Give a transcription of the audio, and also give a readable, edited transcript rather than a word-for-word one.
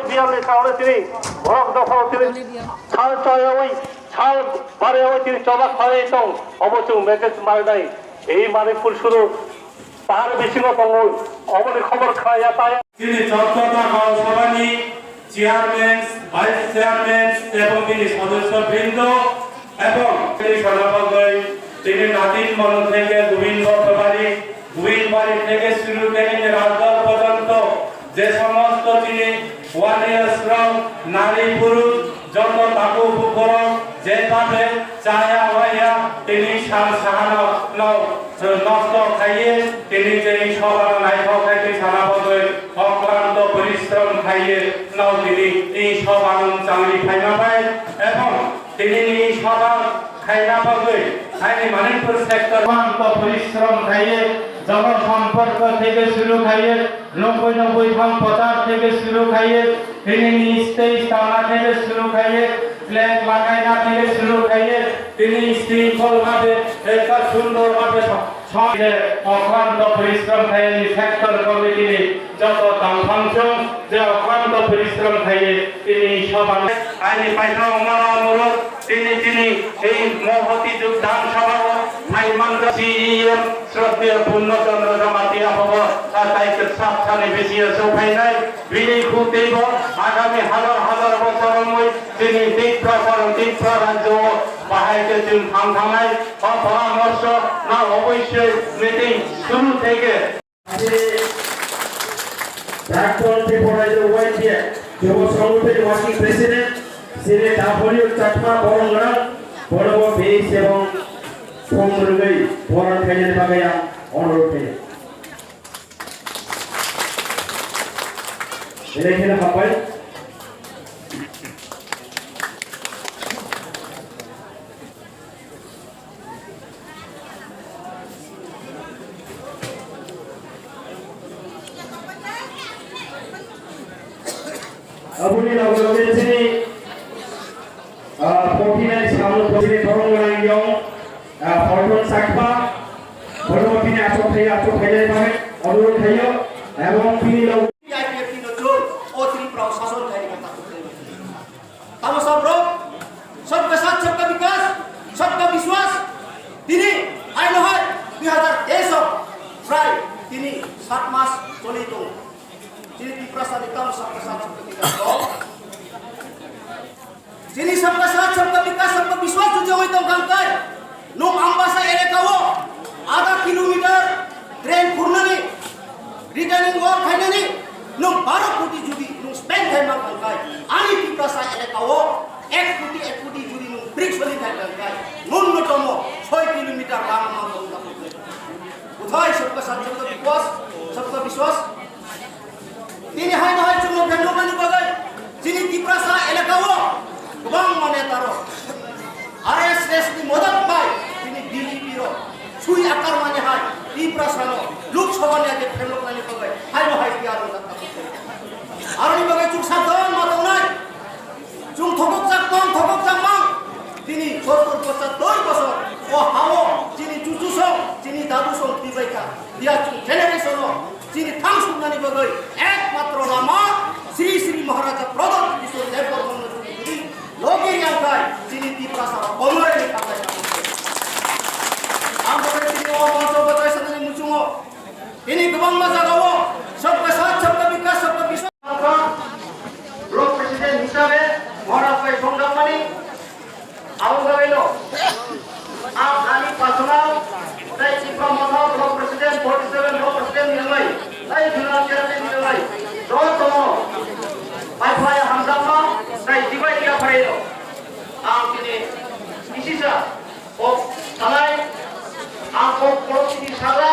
বিয়াল্লিশ সালে তিনি ভরক দখল তিনি ছাল চয় ছাল বারে তিনি চবাক হয় তো অবচুং মেকেজ মারনাই এই মানিকপুর শুধু পাহাড় বেশি কমল অবনি খবর খাওয়া পায় তিনি চট্টগ্রাম পৌরসভানি চেয়ারম্যান ভাইস চেয়ারম্যান এবং তিনি সদস্যবৃন্দ এবং তিনি নাতিন মন থেকে গোবিন্দবাড়ি থেকে শুরু করে রাজদল পর্যন্ত যে সমস্ত তিনি ওয়ারিয়ার্সরাও নারী পুরুষ যত তাকু উপকরণ যেভাবে চায়া হইয়া তিনি সাহানো নষ্ট খাইয়ে তিনি যে সবার নাইফ খাইতে সারাবদয় অক্লান্ত পরিশ্রম খাইয়ে নাও তিনি এই সব আনন্দ চাংলি খাইনা পায় এবং তিনি এই সবার খাইনা পাবে আইনি মানিকপুর সেক্টর পরিশ্রম খাইয়ে জনসম্পর্ক থেকে শুরু খাইয়ে 90 ভাগ প্রচার থেকে শুরু খাইয়ে তিনি নিস্তেজ তালা থেকে শুরু খাইয়ে ফ্ল্যাগ লাগাইনা থেকে শুরু খাইয়ে তিনি শৃঙ্খলভাবে একটা সুন্দরভাবে অক্লান্ত পরিশ্রম খাইয়ে সেক্টর কমিটির যত ফাংশন যে অক্লান্ত পরিশ্রম খাইয়ে তিনি সব আইনি পাইথা অনুরোধ তিনি এই মহতি যোগদান সভা সিএম শ্রদ্ধেয় পূর্ণচন্দ্র জমাতিয়া হব তাইকে সাবধানে বেশি সৌফাইনাই বিনি খুতেইব আগামী হাজার বছর তিনি তীব্র রাজ্য বাহাইতে তিনি থামথামাই পরামর্শ না অবশ্যই মিটিং শুরু থেকে প্রাক্তন ত্রিপুরার ওয়াইটিয়া যুব সংগঠনের ওয়ার্কিং প্রেসিডেন্ট শ্রী ডাফরিউ চাটমা বরংরা বড় বেশ এবং সমরগৈ বরণ খাইনের বাগায়া অনুরোধ করে এখানে হাবাই Abuni lagu-lagu di sini, pimpinan sahabat presiden Torong Langyong, Fortun Sakpa, Fortun Pini Asok Thaya dari Pakai, Abdul Thayo, এবং Pini lagu. IPF Nojol, O3 प्रशासन dari kata Tamu sabro, सबका साथ सबका विकास, सबका विश्वास. Dini, ayo hai, 2023 Fry, dini 7 Mas Tolitung. Jadi diprasadikan सबका साथ सबका विकास. Jadi सबका साथ सबका विकास, सबका विश्वास जो होई तो गंगाई. Nung ambasa elekawo, आधा किलोमीटर ट्रेन खुर्ननी, रिटर्निंग वॉक खाइननी, nung 12 कोटी जुदी, nung spend है मां गंगाई. आनी diprasa elekawo, 1 कोटी जुदी nung bricks बनी है गंगाई. न्यूनतम 6 किलोमीटर लांग मां गंगाई. उठाई सबका साथ सबका विश्वास. Ini hai cuma bendo mani bagai. Sini diprasa elekawo, bang mane taro. RSS di modak bai. Sini DGP ro. Sui akar mane hai. Diprasa no. Luk sawan ya de bendo mani bagai. Hai tiar ro tak. Aroni bagai cung sadon matong nai. Cung thokok jak mang. Sini 70-72 bosor. Oh hawo. Sini cucu song, sini dadu song dibaika. Dia cung generation no. Sini langsung nani bagai ekmatro nama Sri Maharaja Pradhan Kishore Dev Burman Juri Logi yang kai sini diprasa komore ni kapai ambo sini o bangsa batai sadani mucungo ini gebang masa gawo sabka sath sabka vikas sabka biswas blok presiden hisabe Maharaj Bhai Songdamani abu gailo ani personal dai Chipra Madhav blok presiden 47 blok presiden nilai dai general chairman nilai Rotomo Bapak Hamzah dai Dibai dia Fredo kini isisa tanai angkot polisi di sana